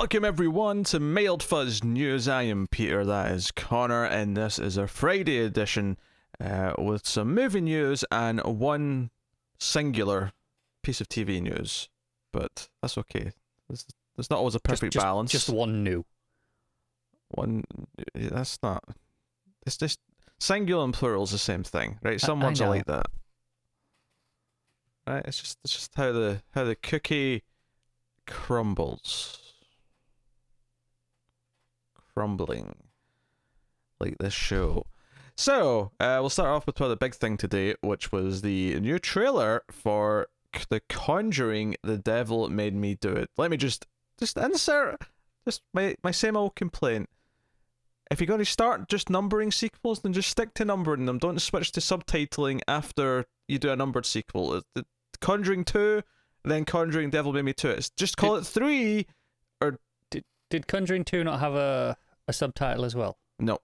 Welcome everyone to Mailed Fuzz News. I am Peter, that is Connor, and this is our Friday edition with some movie news and one singular piece of TV news. But that's okay. There's not always a perfect balance. Just one new. One, that's not. It's just singular and plural is the same thing, right? Some words are like that, right? It's just how the cookie crumbles. Crumbling like this show. So we'll start off with the big thing today, which was the new trailer for the Conjuring. The Devil Made Me Do It. Let me just insert my same old complaint. If you're going to start just numbering sequels, then just stick to numbering them. Don't switch to subtitling after you do a numbered sequel. The Conjuring 2, then Conjuring Devil Made Me Do It. Just call it 3. Or did Conjuring 2 not have a subtitle as well? No.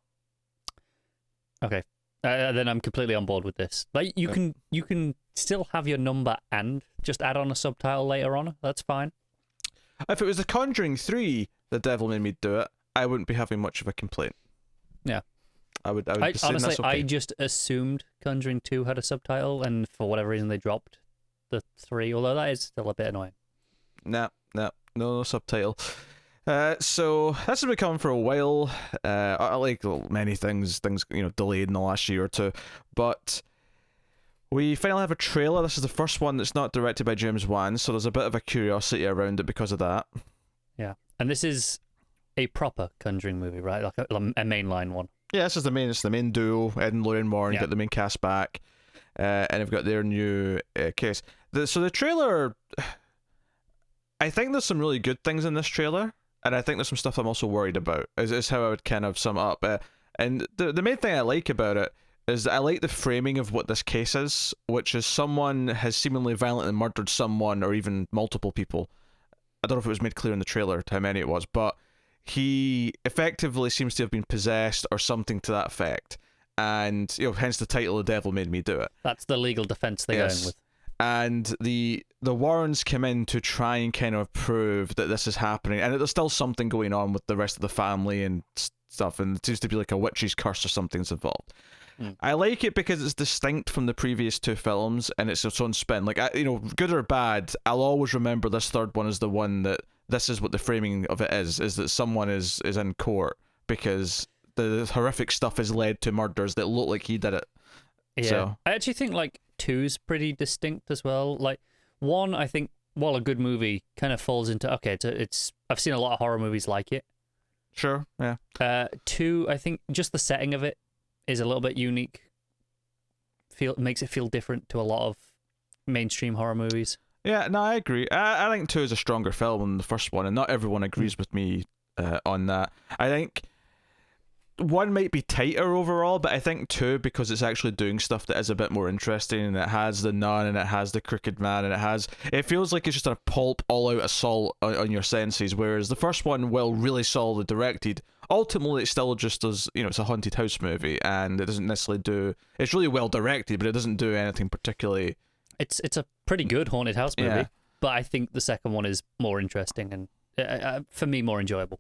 Okay. Then I'm completely on board with this. Like you can still have your number and just add on a subtitle later on. That's fine. If it was the Conjuring 3, The Devil Made Me Do It, I wouldn't be having much of a complaint. Yeah. I would be saying honestly, that's okay. I just assumed Conjuring 2 had a subtitle, and for whatever reason they dropped the 3, although that is still a bit annoying. No subtitle. So this has been coming for a while. I like many things delayed in the last year or two, but we finally have a trailer. This is the first one that's not directed by James Wan, so there's a bit of a curiosity around it because of that. Yeah, and this is a proper Conjuring movie, right? Like a mainline one. Yeah, this is it's the main duo, Ed and Lorraine Warren, get the main cast back, and they've got their new case. So the trailer, I think there's some really good things in this trailer. And I think there's some stuff I'm also worried about, is how I would kind of sum it up. And the main thing I like about it is that I like the framing of what this case is, which is someone has seemingly violently murdered someone or even multiple people. I don't know if it was made clear in the trailer how many it was, but he effectively seems to have been possessed or something to that effect. And, hence the title, The Devil Made Me Do It. That's the legal defense they're going with. And the Warrens come in to try and kind of prove that this is happening, and there's still something going on with the rest of the family and stuff, and it seems to be like a witch's curse or something's involved. I like it because it's distinct from the previous two films, and it's its own spin. Like, good or bad, I'll always remember this third one as the one that this is what the framing of it is that someone is in court because the horrific stuff has led to murders that look like he did it. Yeah, so. I actually think 2's pretty distinct as well. 1, I think, while a good movie, kind of falls into it's I've seen a lot of horror movies like it. Sure, yeah. 2, I think just the setting of it is a little bit unique. Makes it feel different to a lot of mainstream horror movies. Yeah, no, I agree. I think 2 is a stronger film than the first one, and not everyone agrees with me on that. I think 1 might be tighter overall, but I think 2, because it's actually doing stuff that is a bit more interesting, and it has the nun, and it has the crooked man, and it feels like it's just a pulp, all-out assault on your senses, whereas the first one, while really solidly directed, ultimately it still just does, it's a haunted house movie, and it doesn't necessarily it's really well directed, but it doesn't do anything particularly. It's a pretty good haunted house movie, but I think the second one is more interesting, and for me, more enjoyable.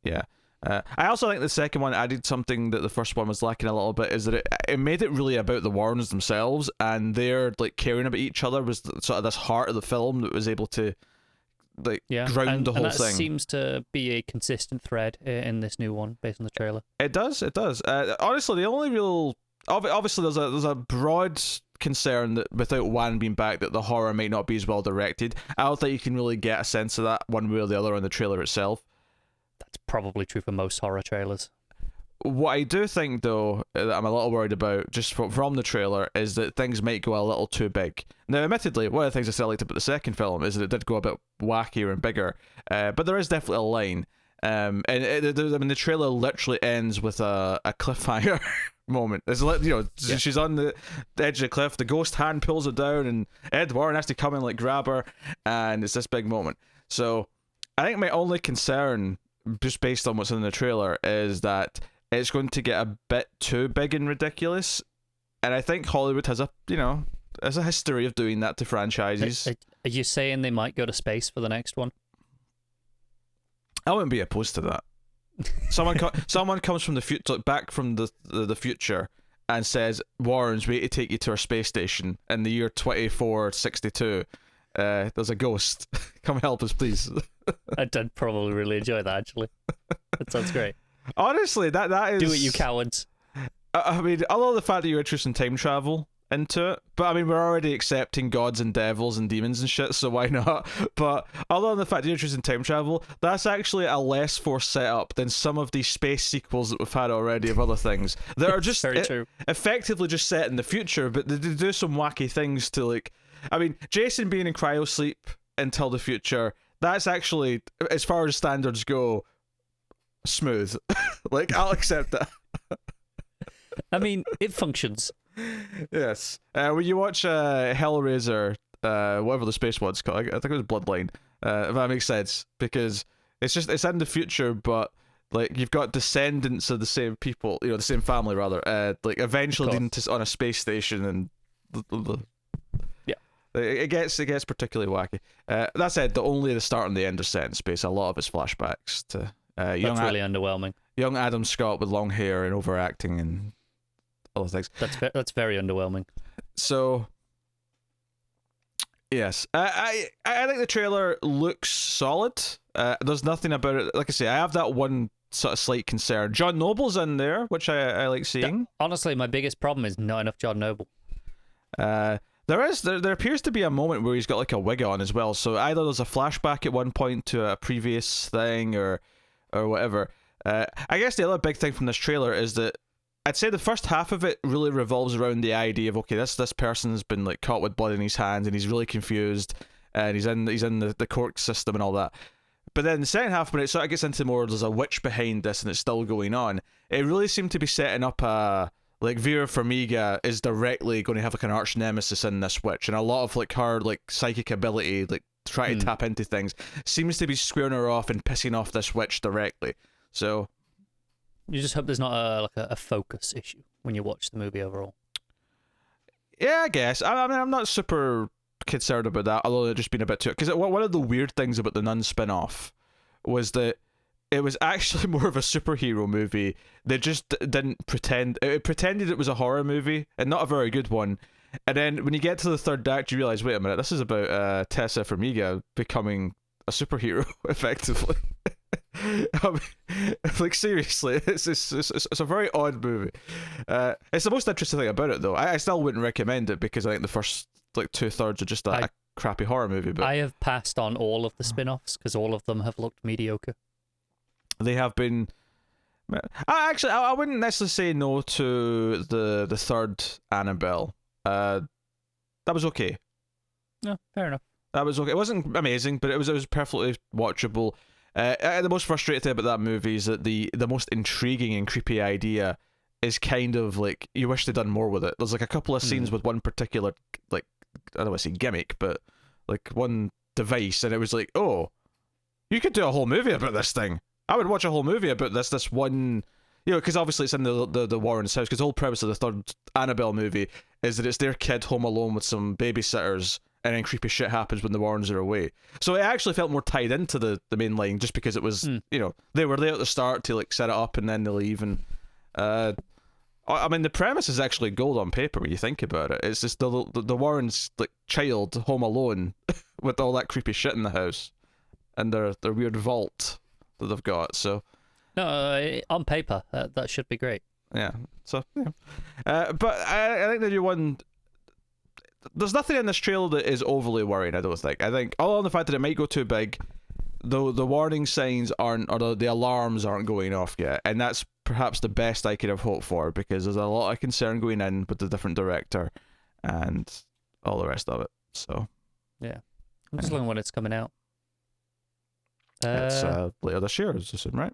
Yeah. I also think the second one added something that the first one was lacking a little bit, is that it made it really about the Warrens themselves, and their caring about each other was sort of this heart of the film that was able to ground the whole thing. That seems to be a consistent thread in this new one based on the trailer. It does. Honestly, the only real obviously there's a broad concern that without Wan being back, that the horror might not be as well directed. I don't think you can really get a sense of that one way or the other on the trailer itself. That's probably true for most horror trailers. What I do think, though, that I'm a little worried about, just from the trailer, is that things might go a little too big. Now, admittedly, one of the things I still liked about the second film is that it did go a bit wackier and bigger, but there is definitely a line. And the trailer literally ends with a cliffhanger moment. It's she's on the edge of the cliff, the ghost hand pulls her down, and Ed Warren has to come and grab her, and it's this big moment. So I think my only concern, just based on what's in the trailer, is that it's going to get a bit too big and ridiculous, and I think Hollywood has a history of doing that to franchises. Are you saying they might go to space for the next one? I wouldn't be opposed to that. Someone comes from the future, back from the future, and says, "Warrens, we need to take you to our space station in the year 2462. There's a ghost. Come help us, please." I'd probably really enjoy that. Actually, that sounds great. Honestly, that is. Do it, you cowards. I mean, I love the fact that you're interested in time travel into it, but I mean, we're already accepting gods and devils and demons and shit, so why not? But other than the fact that you're interested in time travel, that's actually a less forced setup than some of these space sequels that we've had already of other things that are just Very true. Effectively just set in the future, but they do some wacky things to, like, I mean, Jason being in cryosleep until the future, that's actually, as far as standards go, smooth. Like, I'll accept that. I mean, it functions. Yes. When you watch Hellraiser, whatever the space one's called, I think it was Bloodline, if that makes sense, because it's in the future, but like you've got descendants of the same people, you know, the same family rather, like eventually leading to on a space station, and yeah, it gets particularly wacky. That said, only the start and the end are set in space. A lot of it's flashbacks to young. That's really underwhelming. Young Adam Scott with long hair and overacting and other things. That's very underwhelming. So, yes, I think the trailer looks solid. There's nothing about it. Like I say, I have that one sort of slight concern. John Noble's in there, which I like seeing. Honestly, my biggest problem is not enough John Noble. There appears to be a moment where he's got like a wig on as well. So either there's a flashback at one point to a previous thing or whatever. I guess the other big thing from this trailer is that I'd say the first half of it really revolves around the idea of, okay, this person's been like caught with blood in his hands and he's really confused and he's in the court system and all that. But then the second half, when it sort of gets into more, there's a witch behind this and it's still going on. It really seemed to be setting up like Vera Farmiga is directly going to have like an arch nemesis in this witch, and a lot of like her like psychic ability, like trying to tap into things, seems to be squaring her off and pissing off this witch directly. So you just hope there's not a focus issue when you watch the movie overall. Yeah, I guess. I mean, I'm not super concerned about that, although it just been a bit too. Because one of the weird things about the Nun spin-off was that it was actually more of a superhero movie. They just didn't pretend. It pretended it was a horror movie, and not a very good one. And then when you get to the third act, you realize, wait a minute, this is about Tessa Farmiga becoming a superhero, effectively. I mean, like, seriously, it's a very odd movie. It's the most interesting thing about it, though. I still wouldn't recommend it because I think the first like 2/3 are just a crappy horror movie. But I have passed on all of the spin-offs because all of them have looked mediocre. They have been. I wouldn't necessarily say no to the third Annabelle. That was okay. No, fair enough. That was okay. It wasn't amazing, but it was perfectly watchable. The most frustrating thing about that movie is that the most intriguing and creepy idea is kind of like you wish they'd done more with it. There's like a couple of scenes with one particular, like, I don't want to say gimmick, but like one device, and it was like, oh, you could do a whole movie about this thing. I would watch a whole movie about this one, you know, because obviously it's in the Warren's house, because the whole premise of the third Annabelle movie is that it's their kid home alone with some babysitters, and then creepy shit happens when the Warrens are away. So it actually felt more tied into the main line, just because it was, you know, they were there at the start to like set it up and then they leave. And I mean, the premise is actually gold on paper when you think about it. It's just the Warrens' like child home alone with all that creepy shit in the house and their weird vault that they've got. So no, on paper that should be great. Yeah. So yeah. But I think the new one. There's nothing in this trailer that is overly worrying, I don't think. I think, other than the fact that it might go too big, though the warning signs aren't, or the alarms aren't going off yet, and that's perhaps the best I could have hoped for, because there's a lot of concern going in with the different director and all the rest of it. So yeah, I'm just looking when it's coming out. It's later this year, I assume, right?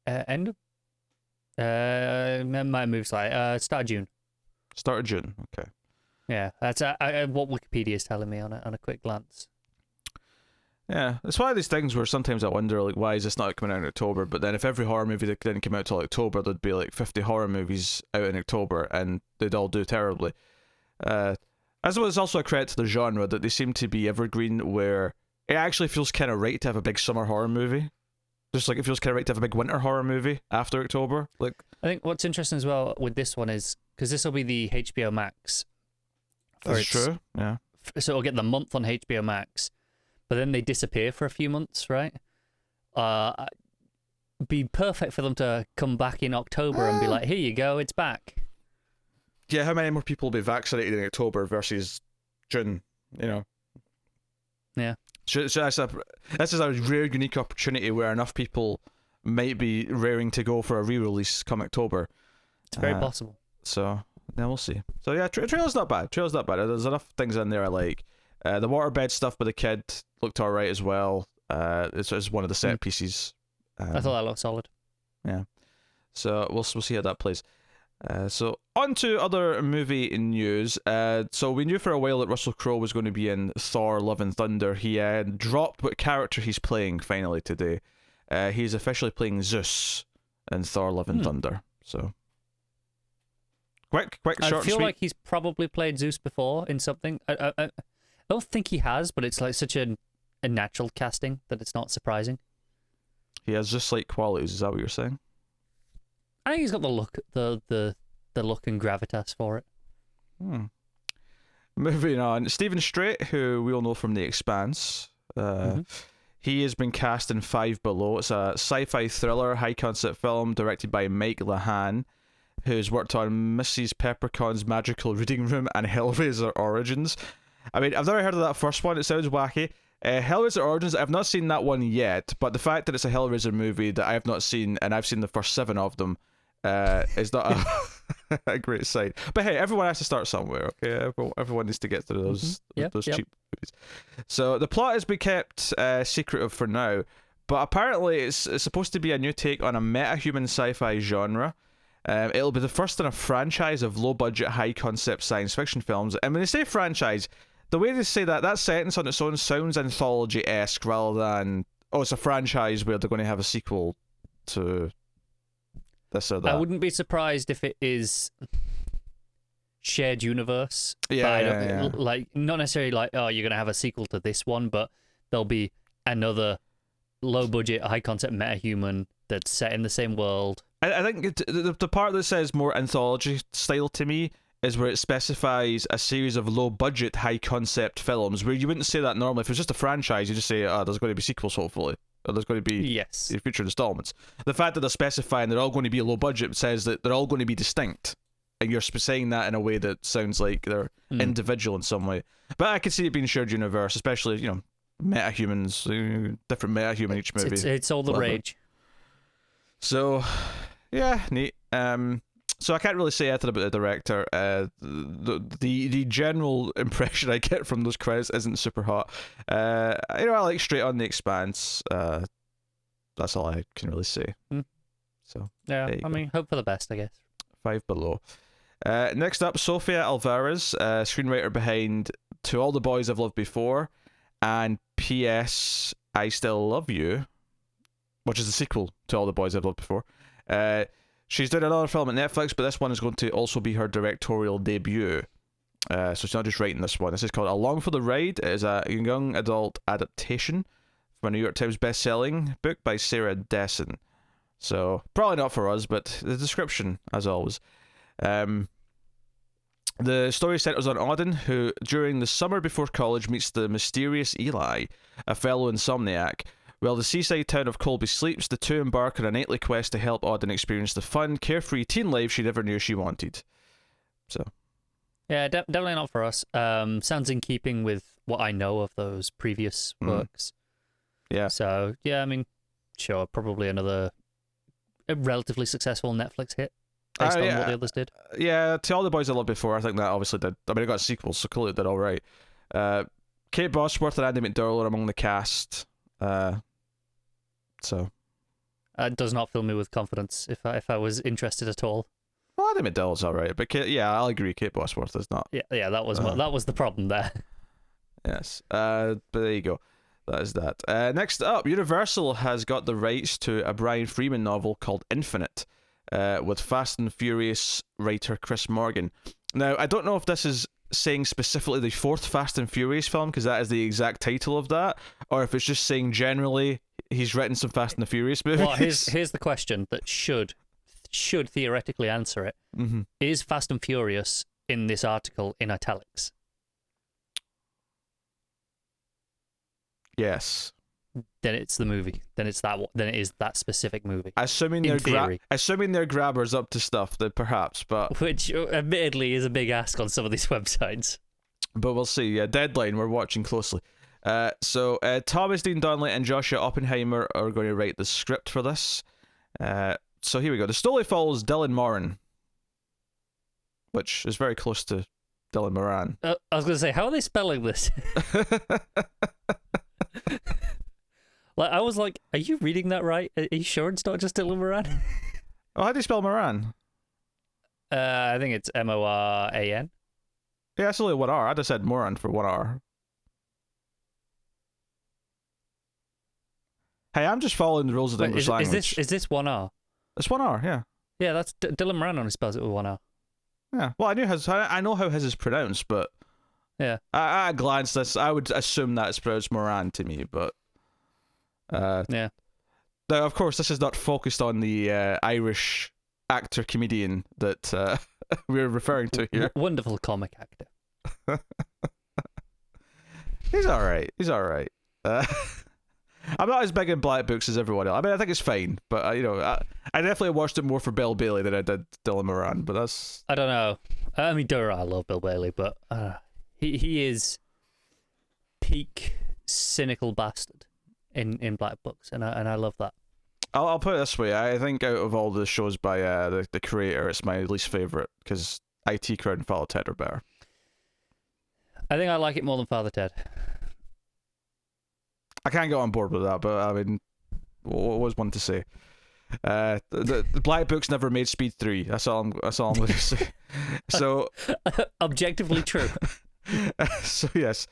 End of? My move's like start of June. Start of June, okay. Yeah, that's what Wikipedia is telling me on a quick glance. Yeah, it's one of these things where sometimes I wonder, like, why is this not coming out in October? But then if every horror movie that didn't come out till October, there'd be like 50 horror movies out in October, and they'd all do terribly. As well as also a credit to the genre that they seem to be evergreen, where it actually feels kind of right to have a big summer horror movie. Just like it feels kind of right to have a big winter horror movie after October. Like, I think what's interesting as well with this one is because this will be the HBO Max. That's true. Yeah. So it'll get the month on HBO Max, but then they disappear for a few months, right? Be perfect for them to come back in October and be like, "Here you go, it's back." Yeah, how many more people will be vaccinated in October versus June? You know. Yeah. So this is a rare, unique opportunity where enough people might be raring to go for a re-release come October. It's very possible. So yeah, we'll see. So yeah, trailer's not bad. Trailer's not bad. There's enough things in there I like. The waterbed stuff with the kid looked alright as well. It's one of the set pieces. I thought that looked solid. Yeah. So we'll see how that plays. So on to other movie news. So we knew for a while that Russell Crowe was going to be in Thor: Love and Thunder. He dropped what character he's playing finally today. He's officially playing Zeus in Thor: Love and Thunder. So quick, short. I feel sweet. like he's probably played Zeus before in something. I don't think he has, but it's like such a natural casting that it's not surprising. He has Zeus-like qualities. Is that what you're saying? I think he's got the look, the look and gravitas for it. Moving on, Stephen Strait, who we all know from The Expanse, he has been cast in Five Below. It's a sci-fi thriller, high concept film directed by Mike Lahan, who's worked on Mrs. Peppercorn's Magical Reading Room and Hellraiser Origins. I mean, I've never heard of that first one. It sounds wacky. Hellraiser Origins, I've not seen that one yet, but the fact that it's a Hellraiser movie that I have not seen, and I've seen the first 7 of them, is not a great sign. But hey, everyone has to start somewhere, okay? Everyone needs to get through those cheap movies. So the plot has been kept secretive for now, but apparently it's supposed to be a new take on a meta-human sci-fi genre. It'll be the first in a franchise of low-budget, high-concept science fiction films. And when they say franchise, the way they say that sentence on its own sounds anthology-esque rather than, oh, it's a franchise where they're going to have a sequel to this or that. I wouldn't be surprised if it is shared universe. Yeah. Like, not necessarily like, oh, you're going to have a sequel to this one, but there'll be another low-budget, high-concept meta-human that's set in the same world. I think the part that says more anthology style to me is where it specifies a series of low-budget, high-concept films, where you wouldn't say that normally. If it was just a franchise, you just say, there's going to be sequels, hopefully. Or there's going to be future installments. The fact that they're specifying they're all going to be low-budget says that they're all going to be distinct. And you're saying that in a way that sounds like they're individual in some way. But I could see it being shared universe, especially, meta-humans, different meta-human each movie. It's all the rage. So, yeah, neat. So I can't really say anything about the director. The general impression I get from those credits isn't super hot. I like Straight on The Expanse. That's all I can really say. So yeah, I mean, hope for the best, I guess. Five Below. Next up, Sofia Alvarez, screenwriter behind To All the Boys I've Loved Before and P.S. I Still Love You, which is the sequel to All the Boys I've Loved Before. She's doing another film at Netflix, but this one is going to also be her directorial debut. So she's not just writing this one. This is called Along for the Ride. It is a young adult adaptation from a New York Times best-selling book by Sarah Dessen. So, probably not for us, but the description, as always. The story centers on Auden, who, during the summer before college, meets the mysterious Eli, a fellow insomniac. While the seaside town of Colby sleeps, the two embark on a nightly quest to help Auden experience the fun, carefree teen life she never knew she wanted. So, yeah, definitely not for us. Sounds in keeping with what I know of those previous works. Yeah. So, yeah, I mean, sure, probably a relatively successful Netflix hit based on what the others did. Yeah, To All the Boys I Loved Before, I think that obviously did. I mean, it got sequels, so clearly it did all right. Kate Bosworth and Andy McDowell are among the cast. So it does not fill me with confidence if I was interested at all. Well, Andy McDowell's all right, but I'll agree. Kate Bosworth is not. Yeah, that was the problem there. Yes, but there you go. That is that. Next up, Universal has got the rights to a Brian Freeman novel called Infinite, with Fast and Furious writer Chris Morgan. Now, I don't know if this is saying specifically the 4th Fast and Furious film, because that is the exact title of that, or if it's just saying generally he's written some Fast and the Furious movies. Well, here's the question that should theoretically answer it. Mm-hmm. Is Fast and Furious in this article in italics? Yes. Then it's the movie. Then it is that specific movie. Assuming they're grabbers up to stuff, then perhaps, but which admittedly is a big ask on some of these websites. But we'll see. Yeah, Deadline. We're watching closely. So Thomas Dean Donnelly and Joshua Oppenheimer are going to write the script for this. So here we go. The story follows Dylan Moran, which is very close to Dylan Moran. I was going to say, how are they spelling this? Like, I was like, are you reading that right? Are you sure it's not just Dylan Moran? Oh, how do you spell Moran? I think it's Moran. Yeah, it's only one R. I just said Moran for one R. Hey, I'm just following the rules of the English language. Is this one R? It's one R, yeah. Yeah, that's Dylan Moran only spells it with one R. Yeah. Well, I know how his is pronounced, but yeah, at a glance, I would assume that it's pronounced Moran to me, but yeah. Now, of course, this is not focused on the Irish actor comedian that we're referring to here. Wonderful comic actor. He's all right. I'm not as big in Black Books as everyone else. I mean, I think it's fine, but I definitely watched it more for Bill Bailey than I did Dylan Moran. But that's, I don't know. I mean, I love Bill Bailey, but he is peak cynical bastard in Black Books, and I love that. I'll put it this way: I think out of all the shows by the creator, it's my least favorite because IT Crowd and Father Ted are better. I think I like it more than Father Ted. I can't get on board with that, but I mean, what was one to say? The Black Book's never made Speed 3. That's all I'm going to say. So objectively true. So yes,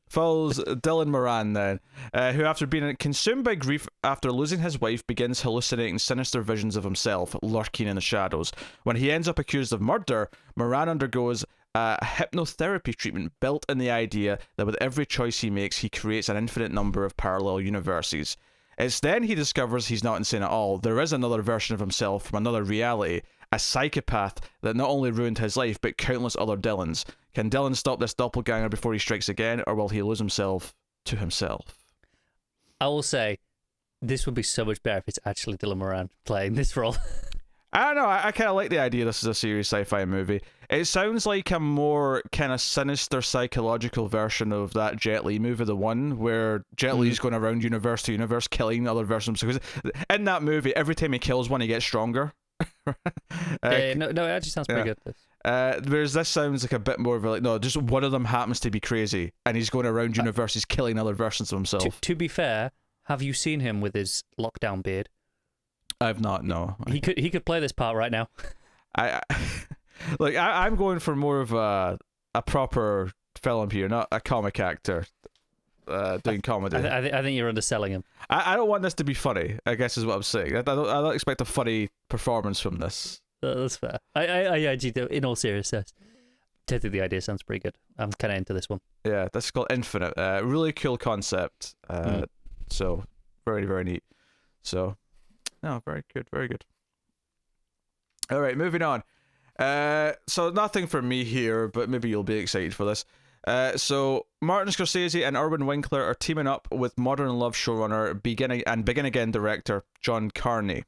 follows Dylan Moran then, who after being consumed by grief after losing his wife begins hallucinating sinister visions of himself lurking in the shadows. When he ends up accused of murder, Moran undergoes a hypnotherapy treatment built in the idea that with every choice he makes, he creates an infinite number of parallel universes. It's then he discovers he's not insane at all. There is another version of himself from another reality, a psychopath that not only ruined his life, but countless other Dylans. Can Dylan stop this doppelganger before he strikes again, or will he lose himself to himself? I will say, this would be so much better if it's actually Dylan Moran playing this role. I don't know, I kind of like the idea this is a serious sci-fi movie. It sounds like a more kind of sinister psychological version of that Jet Li movie, the one where Jet Li's going around universe to universe killing other versions. Because in that movie, every time he kills one, he gets stronger. No, it actually sounds pretty good. Whereas this sounds like a bit more of a, like, no, just one of them happens to be crazy, and he's going around universes killing other versions of himself. To be fair, have you seen him with his lockdown beard? I've not, no. He could play this part right now. I'm going for more of a proper film here, not a comic actor doing comedy. I think you're underselling him. I don't want this to be funny, I guess is what I'm saying. I don't expect a funny performance from this. That's fair. I actually do, in all seriousness. I think the idea sounds pretty good. I'm kind of into this one. Yeah, this is called Infinite. Really cool concept. So, very, very neat. So, no, very good, very good. All right, moving on. So nothing for me here, but maybe you'll be excited for this. So Martin Scorsese and Irwin Winkler are teaming up with Modern Love showrunner Begin Again director John Carney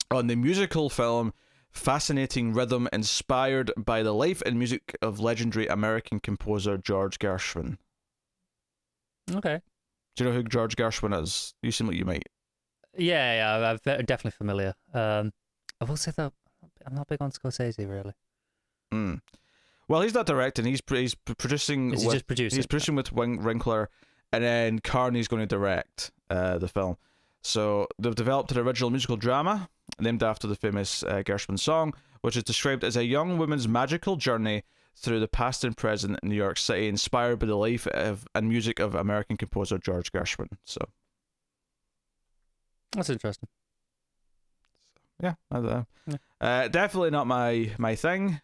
on the musical film Fascinating Rhythm, inspired by the life and music of legendary American composer George Gershwin. Okay. Do you know who George Gershwin is? You seem like you might. Yeah, I'm definitely familiar. I will say that I'm not big on Scorsese, really. Well, he's not directing. He's producing. Is he just producing? He's producing with Winkler, and then Carney's going to direct the film. So they've developed an original musical drama named after the famous Gershwin song, which is described as a young woman's magical journey through the past and present in New York City, inspired by the life and music of American composer George Gershwin. So that's interesting. Yeah, definitely not my thing,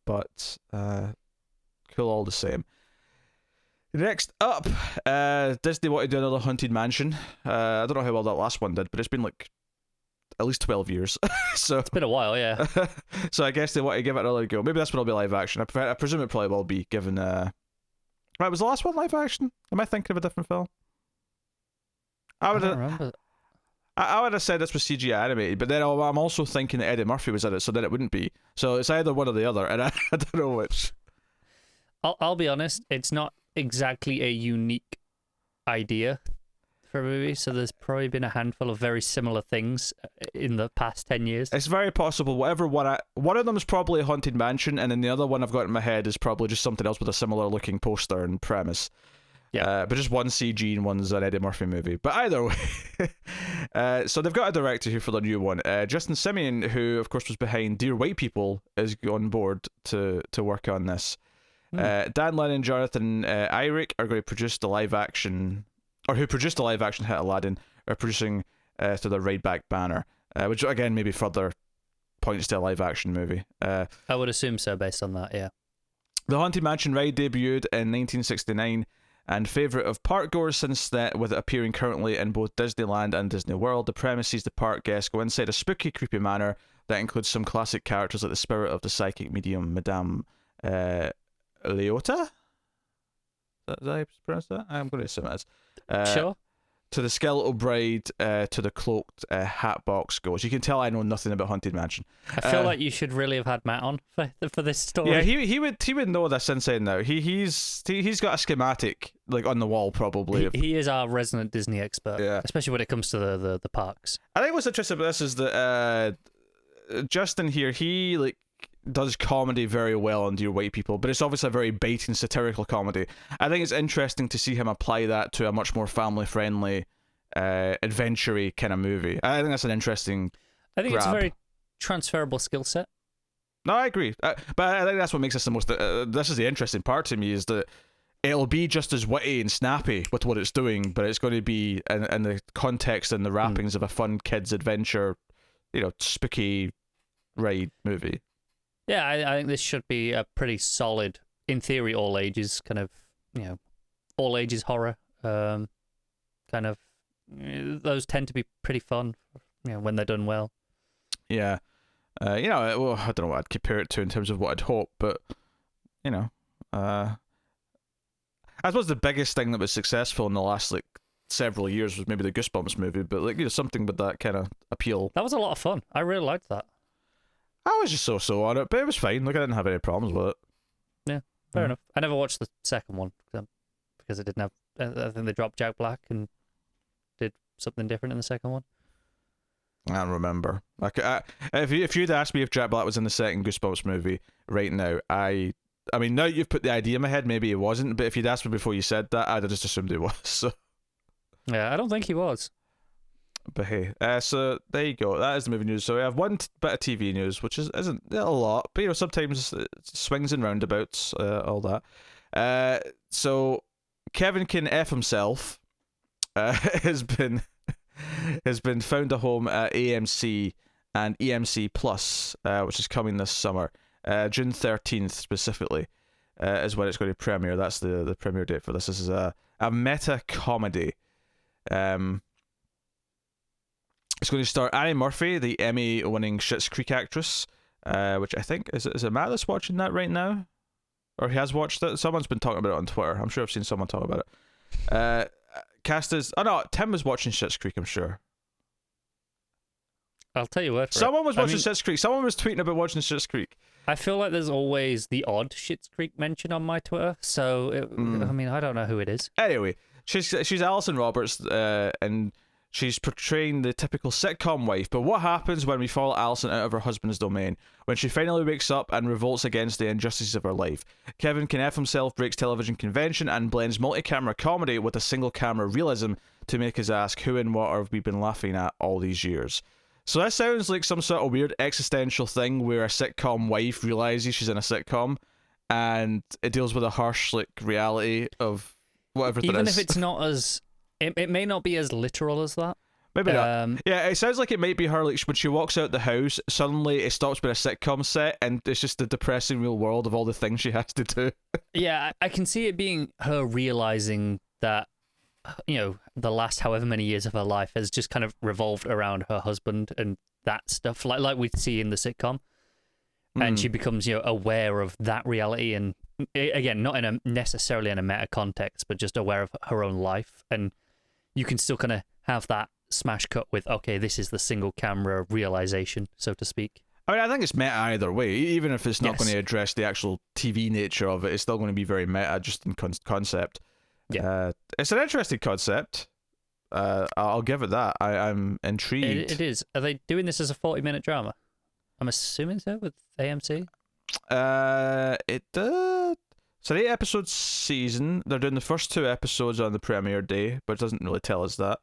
but cool all the same. Next up, Disney want to do another Haunted Mansion. I don't know how well that last one did, but it's been like at least 12 years. So It's been a while, yeah. so I guess they want to give it another go. Maybe this one will be live action. I presume it probably will be, given right, was the last one live action? Am I thinking of a different film? I I don't remember. I would have said this was CGI animated, but then I'm also thinking that Eddie Murphy was in it, so then it wouldn't be. So it's either one or the other, and I don't know which. I'll be honest, it's not exactly a unique idea for a movie, so there's probably been a handful of very similar things in the past 10 years. It's very possible. Whatever one of them is probably a Haunted Mansion, and then the other one I've got in my head is probably just something else with a similar looking poster and premise. Yeah. But just one CG and one's an Eddie Murphy movie. But either way, so they've got a director here for the new one. Justin Simeon, who of course was behind Dear White People, is on board to work on this. Dan Lin and Jonathan Eyrick are going to produce the live action, or who produced the live action hit Aladdin, are producing to the Ride Back banner, which again maybe further points to a live action movie. I would assume so based on that, yeah. The Haunted Mansion ride debuted in 1969 and favourite of parkgoers since then, with it appearing currently in both Disneyland and Disney World. The premise sees the park guests go inside a spooky, creepy manor that includes some classic characters like the spirit of the psychic medium Madame Leota? Is that how you pronounce that? I'm going to assume it is. Sure. To the skeletal bride, to the cloaked hatbox goes. You can tell I know nothing about Haunted Mansion. I feel like you should really have had Matt on for this story. Yeah, he would know this inside and out. He's got a schematic like on the wall probably. He is our resident Disney expert, Yeah. especially when it comes to the parks. I think what's interesting about this is that Justin here, he like does comedy very well on Dear White People, but it's obviously a very biting satirical comedy. I think it's interesting to see him apply that to a much more family friendly, adventure-y kind of movie. I think that's an interesting It's a grab. very transferable skill set. No, I agree, but I think that's what makes this the most. This is the interesting part to me, is that it'll be just as witty and snappy with what it's doing, but it's going to be in the context and the wrappings of a fun kids adventure, spooky ride movie. Yeah, I think this should be a pretty solid, in theory, all ages kind of, all ages horror. Kind of, those tend to be pretty fun, when they're done well. Yeah, well, I don't know what I'd compare it to in terms of what I'd hope, but I suppose the biggest thing that was successful in the last several years was maybe the Goosebumps movie, but something with that kind of appeal. That was a lot of fun. I really liked that. I was just so on it, but it was fine. I didn't have any problems with it. Yeah, fair enough. I never watched the second one because it didn't have. I think they dropped Jack Black and did something different in the second one. I don't remember. If you'd asked me if Jack Black was in the second Goosebumps movie right now, I mean, now you've put the idea in my head, maybe he wasn't, but if you'd asked me before you said that, I'd have just assumed he was. So. Yeah, I don't think he was. But hey, so there you go. That is the movie news. So we have one bit of TV news, which isn't a lot, but sometimes it swings and roundabouts, all that. So Kevin Can F himself has been found a home at AMC and EMC Plus, which is coming this summer, June 13th specifically, is when it's going to premiere. That's the premiere date for this. This is a meta comedy. It's going to star Annie Murphy, the Emmy-winning Schitt's Creek actress, which I think is it Matt that's watching that right now, or he has watched it. Someone's been talking about it on Twitter. I'm sure I've seen someone talk about it. Cast as Tim was watching Schitt's Creek. I'm sure. I'll tell you what. Someone was watching Schitt's Creek. Someone was tweeting about watching Schitt's Creek. I feel like there's always the odd Schitt's Creek mention on my Twitter, so I don't know who it is. Anyway, she's Alison Roberts, and she's portraying the typical sitcom wife, but what happens when we follow Alison out of her husband's domain? When she finally wakes up and revolts against the injustices of her life. Kevin Can F himself breaks television convention and blends multi-camera comedy with a single-camera realism to make us ask, who and what have we been laughing at all these years? So that sounds like some sort of weird existential thing where a sitcom wife realizes she's in a sitcom, and it deals with a harsh reality of whatever that is. Even if it's not as... It may not be as literal as that. Maybe not. Yeah, it sounds like it might be her, like, when she walks out the house, suddenly it stops being a sitcom set, and it's just the depressing real world of all the things she has to do. Yeah, I can see it being her realizing that, the last however many years of her life has just kind of revolved around her husband and that stuff, like we see in the sitcom. And she becomes, aware of that reality, and again, not necessarily in a meta context, but just aware of her own life. And you can still kind of have that smash cut with, okay, this is the single camera realization, so to speak. I mean, I think it's meta either way. Even if it's not going to address the actual TV nature of it, it's still going to be very meta, just in concept. Yeah, it's an interesting concept. I'll give it that. I'm intrigued. It is. Are they doing this as a 40-minute drama? I'm assuming so with AMC. It's an 8-episode season. They're doing the first 2 episodes on the premiere day, but it doesn't really tell us that.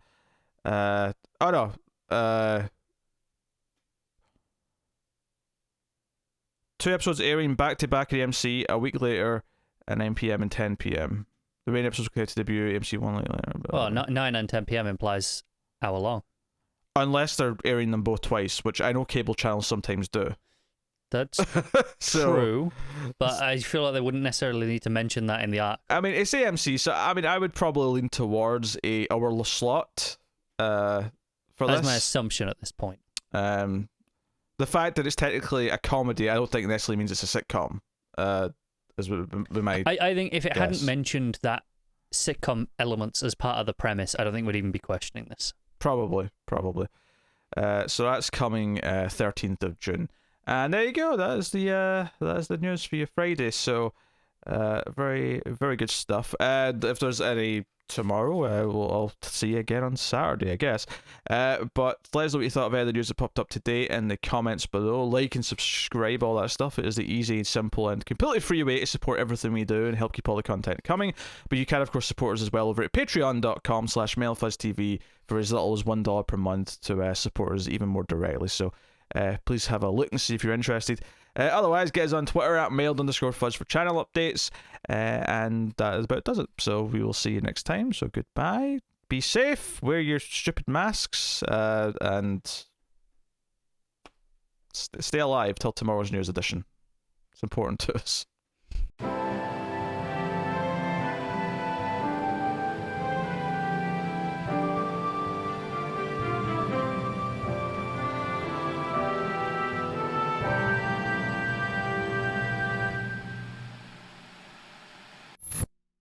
2 episodes airing back to back at AMC a week later at 9 p.m. and 10 p.m. The main episodes connected to debut AMC 1 week later. Well, 9 and 10 p.m. implies hour long. Unless they're airing them both twice, which I know cable channels sometimes do. That's true, but I feel like they wouldn't necessarily need to mention that in the arc. I mean, it's AMC, so I mean, I would probably lean towards a hourless slot for this. That's my assumption at this point. The fact that it's technically a comedy, I don't think necessarily means it's a sitcom. I think if it hadn't mentioned that sitcom elements as part of the premise, I don't think we'd even be questioning this. Probably. So that's coming 13th of June. And there you go. That is the news for your Friday. So, very, very good stuff. If there's any tomorrow, I'll see you again on Saturday, I guess. But let us know what you thought of any of the news that popped up today in the comments below. Like and subscribe, all that stuff. It is the easy, simple, and completely free way to support everything we do and help keep all the content coming. But you can, of course, support us as well over at patreon.com/MailFuzzTV for as little as $1 per month to support us even more directly. So, please have a look and see if you're interested. Otherwise, get us on Twitter at mailed_fuzz for channel updates. And that about does it. So we will see you next time. So goodbye. Be safe. Wear your stupid masks. And stay alive till tomorrow's news edition. It's important to us.